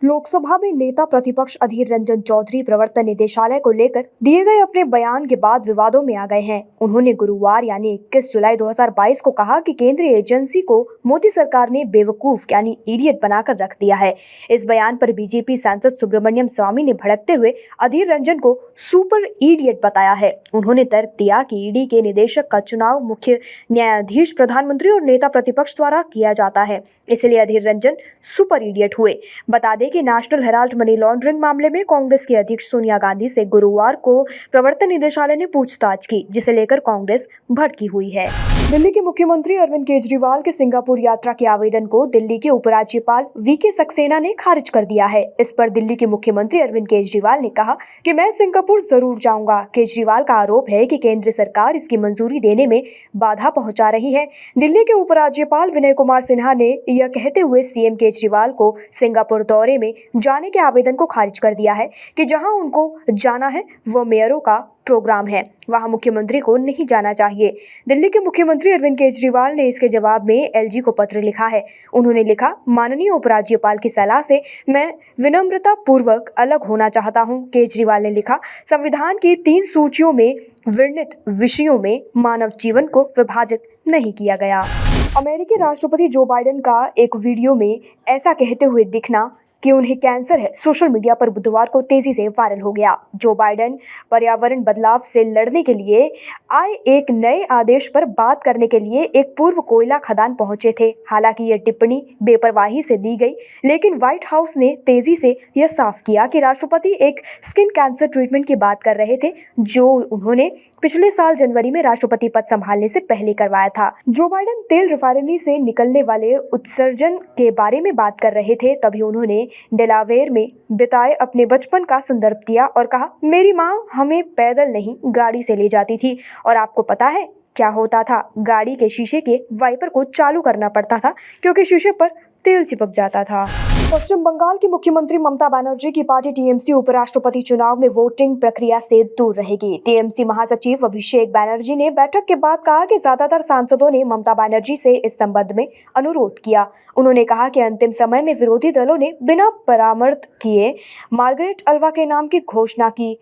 लोकसभा में नेता प्रतिपक्ष अधीर रंजन चौधरी प्रवर्तन निदेशालय को लेकर दिए गए अपने बयान के बाद विवादों में आ गए हैं। उन्होंने गुरुवार यानी 21 जुलाई 2022 को कहा कि केंद्रीय एजेंसी को मोदी सरकार ने बेवकूफ यानी इडियट बनाकर रख दिया है। इस बयान पर बीजेपी सांसद सुब्रमण्यम स्वामी ने भड़कते हुए अधीर रंजन को सुपर इडियट बताया है। उन्होंने तर्क दिया कि ईडी के निदेशक का चुनाव मुख्य न्यायाधीश, प्रधानमंत्री और नेता प्रतिपक्ष द्वारा किया जाता है, इसलिए अधीर रंजन सुपर इडियट हुए। बता दें कि नेशनल हेराल्ड मनी लॉन्ड्रिंग मामले में कांग्रेस की अध्यक्ष सोनिया गांधी से गुरुवार को प्रवर्तन निदेशालय ने पूछताछ की, जिसे लेकर कांग्रेस भड़की हुई है। दिल्ली के मुख्यमंत्री अरविंद केजरीवाल के सिंगापुर यात्रा के आवेदन को दिल्ली के उपराज्यपाल वीके सक्सेना ने खारिज कर दिया है। इस पर दिल्ली के मुख्यमंत्री अरविंद केजरीवाल ने कहा कि मैं सिंगापुर जरूर जाऊंगा। केजरीवाल का आरोप है कि केंद्र सरकार इसकी मंजूरी देने में बाधा पहुंचा रही है। दिल्ली के उपराज्यपाल विनय कुमार सिन्हा ने यह कहते हुए सीएम केजरीवाल को सिंगापुर दौरे में जाने के आवेदन को खारिज कर दिया है कि जहां उनको जाना है वह मेयरों का प्रोग्राम है, वहां मुख्यमंत्री को नहीं जाना चाहिए। दिल्ली के मुख्यमंत्री अरविंद केजरीवाल ने इसके जवाब में एलजी को पत्र लिखा है। उन्होंने लिखा, माननीय उपराज्यपाल की सलाह से मैं विनम्रता पूर्वक अलग होना चाहता हूं। केजरीवाल ने लिखा, संविधान की 3 सूचियों में वर्णित विषयों में मानव जीवन को विभाजित नहीं किया गया। अमेरिकी राष्ट्रपति जो बाइडेन का एक वीडियो में ऐसा कहते हुए दिखना कि उन्हें कैंसर है, सोशल मीडिया पर बुधवार को तेजी से वायरल हो गया। जो बाइडेन पर्यावरण बदलाव से लड़ने के लिए आए एक नए आदेश पर बात करने के लिए एक पूर्व कोयला खदान पहुंचे थे। हालांकि यह टिप्पणी बेपरवाही से दी गई, लेकिन व्हाइट हाउस ने तेजी से यह साफ किया कि राष्ट्रपति एक स्किन कैंसर ट्रीटमेंट की बात कर रहे थे, जो उन्होंने पिछले साल जनवरी में राष्ट्रपति पद संभालने से पहले करवाया था। जो बाइडेन तेल रिफाइनरी से निकलने वाले उत्सर्जन के बारे में बात कर रहे थे, तभी उन्होंने डेलावेयर में बिताए अपने बचपन का संदर्भ दिया और कहा, मेरी माँ हमें पैदल नहीं गाड़ी से ले जाती थी और आपको पता है क्या होता था? गाड़ी के शीशे के वाइपर को चालू करना पड़ता था क्योंकि शीशे पर तेल चिपक जाता था। पश्चिम बंगाल की मुख्यमंत्री ममता बनर्जी की पार्टी टीएमसी उपराष्ट्रपति चुनाव में वोटिंग प्रक्रिया से दूर रहेगी। टीएमसी महासचिव अभिषेक बैनर्जी ने बैठक के बाद कहा कि ज्यादातर सांसदों ने ममता बनर्जी से इस संबंध में अनुरोध किया। उन्होंने कहा कि अंतिम समय में विरोधी दलों ने बिना परामर्श किए मार्गरेट अल्वा के नाम की घोषणा की।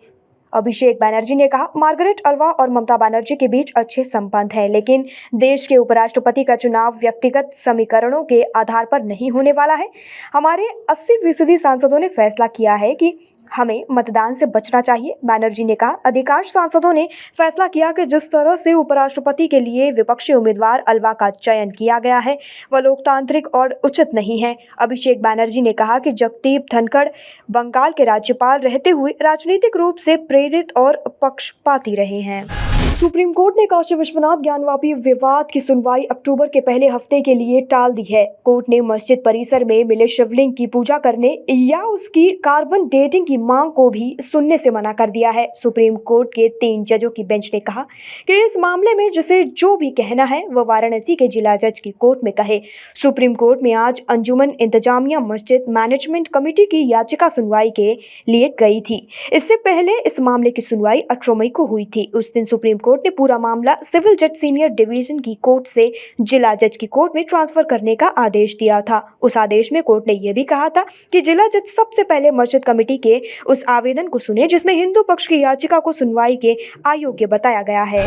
अभिषेक बैनर्जी ने कहा, मार्गरेट अल्वा और ममता बनर्जी के बीच अच्छे संबंध हैं, लेकिन देश के उपराष्ट्रपति का चुनाव व्यक्तिगत समीकरणों के आधार पर नहीं होने वाला है। हमारे 80% सांसदों ने फैसला किया है कि हमें मतदान से बचना चाहिए। बैनर्जी ने कहा, अधिकांश सांसदों ने फैसला किया कि जिस तरह से उपराष्ट्रपति के लिए विपक्षी उम्मीदवार अल्वा का चयन किया गया है वह लोकतांत्रिक और उचित नहीं है। अभिषेक बैनर्जी ने कहा कि जगदीप धनखड़ बंगाल के राज्यपाल रहते हुए राजनीतिक रूप से प्रेरित और पक्षपाती रहे हैं। सुप्रीम कोर्ट ने काशी विश्वनाथ ज्ञानवापी विवाद की सुनवाई अक्टूबर के पहले हफ्ते के लिए टाल दी है। कोर्ट ने मस्जिद परिसर में मिले शिवलिंग की पूजा करने या उसकी कार्बन डेटिंग की मांग को भी सुनने से मना कर दिया है। सुप्रीम कोर्ट के 3 जजों की बेंच ने कहा कि इस मामले में जिसे जो भी कहना है वह वाराणसी के जिला जज की कोर्ट में कहे। सुप्रीम कोर्ट में आज अंजुमन इंतजामिया मस्जिद मैनेजमेंट कमेटी की याचिका सुनवाई के लिए गई थी। इससे पहले इस मामले की सुनवाई 18 मई को हुई थी। उस दिन सुप्रीम कोर्ट ने पूरा मामला सिविल जज सीनियर डिवीजन की कोर्ट से जिला जज की कोर्ट में ट्रांसफर करने का आदेश दिया था। उस आदेश में कोर्ट ने यह भी कहा था कि जिला जज सबसे पहले मस्जिद कमेटी के उस आवेदन को सुने जिसमें हिंदू पक्ष की याचिका को सुनवाई के अयोग्य बताया गया है।